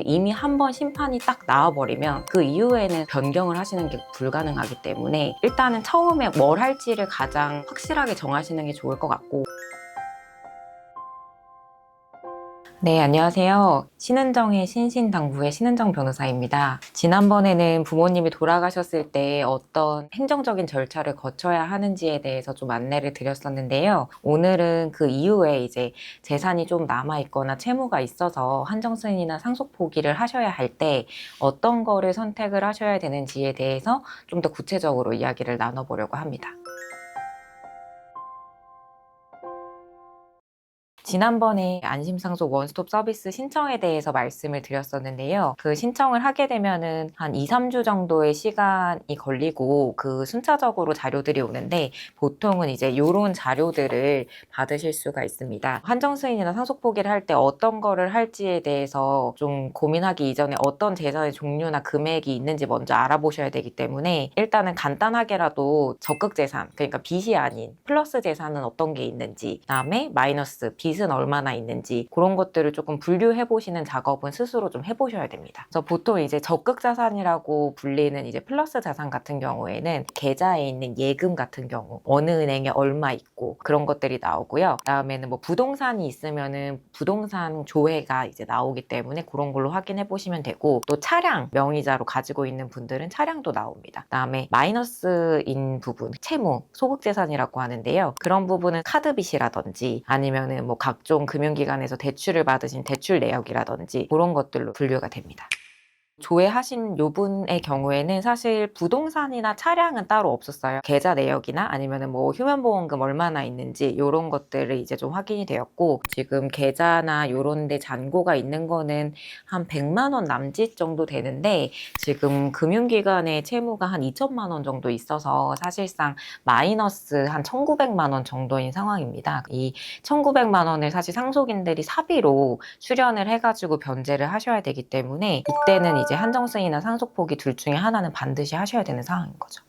이미 한 번 심판이 딱 나와버리면 그 이후에는 변경을 하시는 게 불가능하기 때문에 일단은 처음에 뭘 할지를 가장 확실하게 정하시는 게 좋을 것 같고. 네, 안녕하세요. 신은정의 신신당부의 신은정 변호사입니다. 지난번에는 부모님이 돌아가셨을 때 어떤 행정적인 절차를 거쳐야 하는지에 대해서 좀 안내를 드렸었는데요. 오늘은 그 이후에 이제 재산이 좀 남아있거나 채무가 있어서 한정승인이나 상속 포기를 하셔야 할 때 어떤 거를 선택을 하셔야 되는지에 대해서 좀 더 구체적으로 이야기를 나눠보려고 합니다. 지난번에 안심상속 원스톱 서비스 신청에 대해서 말씀을 드렸었는데요. 그 신청을 하게 되면은 한 2, 3주 정도의 시간이 걸리고 그 순차적으로 자료들이 오는데 보통은 이제 이런 자료들을 받으실 수가 있습니다. 한정승인이나 상속 포기를 할 때 어떤 거를 할지에 대해서 좀 고민하기 이전에 어떤 재산의 종류나 금액이 있는지 먼저 알아보셔야 되기 때문에 일단은 간단하게라도 적극 재산, 그러니까 빚이 아닌 플러스 재산은 어떤 게 있는지, 그다음에 마이너스, 빚은 얼마나 있는지 그런 것들을 조금 분류해 보시는 작업은 스스로 좀 해보셔야 됩니다. 그래서 보통 이제 적극 자산이라고 불리는 이제 플러스 자산 같은 경우에는 계좌에 있는 예금 같은 경우 어느 은행에 얼마 있고 그런 것들이 나오고요. 그다음에는 뭐 부동산이 있으면은 부동산 조회가 이제 나오기 때문에 그런 걸로 확인해 보시면 되고, 또 차량 명의자로 가지고 있는 분들은 차량도 나옵니다. 그다음에 마이너스인 부분, 채무, 소극 재산이라고 하는데요. 그런 부분은 카드 빚이라든지 아니면은 뭐 각종 금융기관에서 대출을 받으신 대출 내역이라든지 그런 것들로 분류가 됩니다. 조회하신 요분의 경우에는 사실 부동산이나 차량은 따로 없었어요. 계좌 내역이나 아니면은 뭐 휴면보험금 얼마나 있는지 이런 것들을 이제 좀 확인이 되었고, 지금 계좌나 요런 데 잔고가 있는 거는 한 100만 원 남짓 정도 되는데 지금 금융기관의 채무가 한 2천만 원 정도 있어서 사실상 마이너스 한 1,900만 원 정도인 상황입니다. 이 1,900만 원을 사실 상속인들이 사비로 수련을 해가지고 변제를 하셔야 되기 때문에 이때는 이제 한정승이나 상속 포기 둘 중에 하나는 반드시 하셔야 되는 상황인 거죠.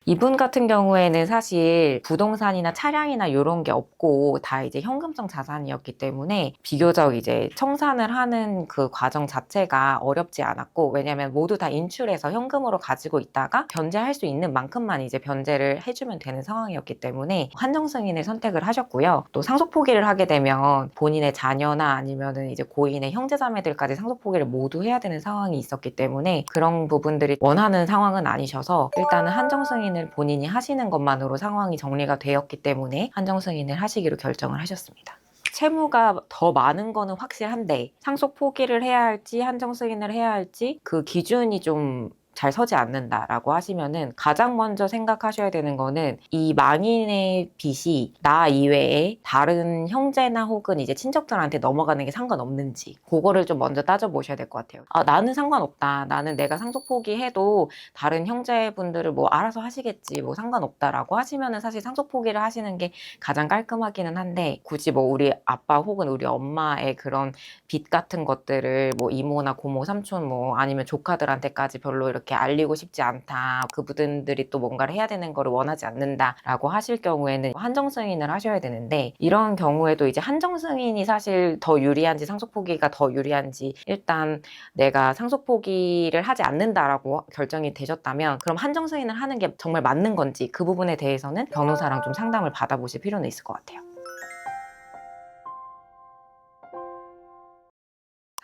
이분 같은 경우에는 사실 부동산이나 차량이나 이런 게 없고 다 이제 현금성 자산이었기 때문에 비교적 이제 청산을 하는 그 과정 자체가 어렵지 않았고, 왜냐면 모두 다 인출해서 현금으로 가지고 있다가 변제할 수 있는 만큼만 이제 변제를 해주면 되는 상황이었기 때문에 한정승인을 선택을 하셨고요. 또 상속 포기를 하게 되면 본인의 자녀나 아니면은 이제 고인의 형제자매들까지 상속 포기를 모두 해야 되는 상황이 있었기 때문에 그런 부분들이 원하는 상황은 아니셔서 일단은 한정승인 본인이 하시는 것만으로 상황이 정리가 되었기 때문에 한정승인을 하시기로 결정을 하셨습니다. 채무가 더 많은 거는 확실한데 상속 포기를 해야 할지 한정승인을 해야 할지 그 기준이 좀 잘 서지 않는다라고 하시면은 가장 먼저 생각하셔야 되는 거는 이 망인의 빚이 나 이외에 다른 형제나 혹은 이제 친척들한테 넘어가는 게 상관없는지 그거를 좀 먼저 따져보셔야 될 것 같아요. 아, 나는 상관없다. 나는 내가 상속 포기해도 다른 형제분들을 뭐 알아서 하시겠지. 뭐 상관없다라고 하시면은 사실 상속 포기를 하시는 게 가장 깔끔하기는 한데, 굳이 뭐 우리 아빠 혹은 우리 엄마의 그런 빚 같은 것들을 뭐 이모나 고모, 삼촌 뭐 아니면 조카들한테까지 별로 이렇게 알리고 싶지 않다. 그분들이 또 뭔가를 해야 되는 거를 원하지 않는다라고 하실 경우에는 한정승인을 하셔야 되는데, 이런 경우에도 이제 한정승인이 사실 더 유리한지 상속 포기가 더 유리한지, 일단 내가 상속 포기를 하지 않는다라고 결정이 되셨다면 그럼 한정승인을 하는 게 정말 맞는 건지 그 부분에 대해서는 변호사랑 좀 상담을 받아보실 필요는 있을 것 같아요.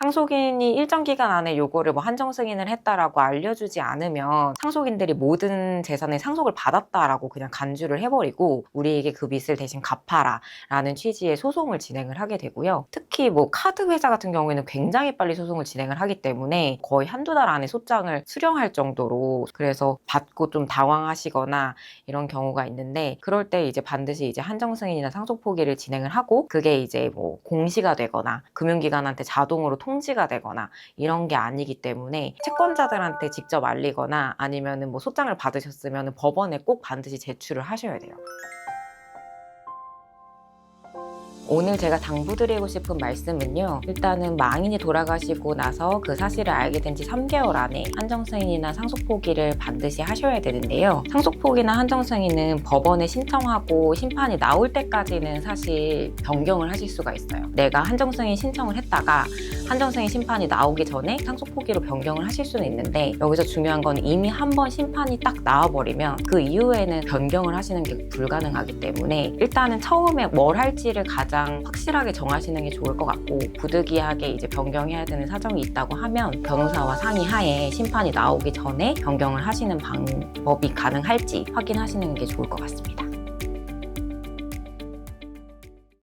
상속인이 일정 기간 안에 요거를 뭐 한정승인을 했다라고 알려주지 않으면 상속인들이 모든 재산의 상속을 받았다라고 그냥 간주를 해버리고 우리에게 그 빚을 대신 갚아라 라는 취지의 소송을 진행을 하게 되고요. 특히 뭐 카드 회사 같은 경우에는 굉장히 빨리 소송을 진행을 하기 때문에 거의 한두 달 안에 소장을 수령할 정도로, 그래서 받고 좀 당황하시거나 이런 경우가 있는데, 그럴 때 이제 반드시 이제 한정승인이나 상속 포기를 진행을 하고 그게 이제 뭐 공시가 되거나 금융기관한테 자동으로 통지가 되거나 이런 게 아니기 때문에 채권자들한테 직접 알리거나 아니면은 뭐 소장을 받으셨으면 법원에 꼭 반드시 제출을 하셔야 돼요. 오늘 제가 당부드리고 싶은 말씀은요, 일단은 망인이 돌아가시고 나서 그 사실을 알게 된 지 3개월 안에 한정승인이나 상속포기를 반드시 하셔야 되는데요. 상속포기나 한정승인은 법원에 신청하고 심판이 나올 때까지는 사실 변경을 하실 수가 있어요. 내가 한정승인 신청을 했다가 한정승인 심판이 나오기 전에 상속 포기로 변경을 하실 수는 있는데, 여기서 중요한 건 이미 한 번 심판이 딱 나와버리면 그 이후에는 변경을 하시는 게 불가능하기 때문에 일단은 처음에 뭘 할지를 가장 확실하게 정하시는 게 좋을 것 같고, 부득이하게 이제 변경해야 되는 사정이 있다고 하면 변호사와 상의하에 심판이 나오기 전에 변경을 하시는 방법이 가능할지 확인하시는 게 좋을 것 같습니다.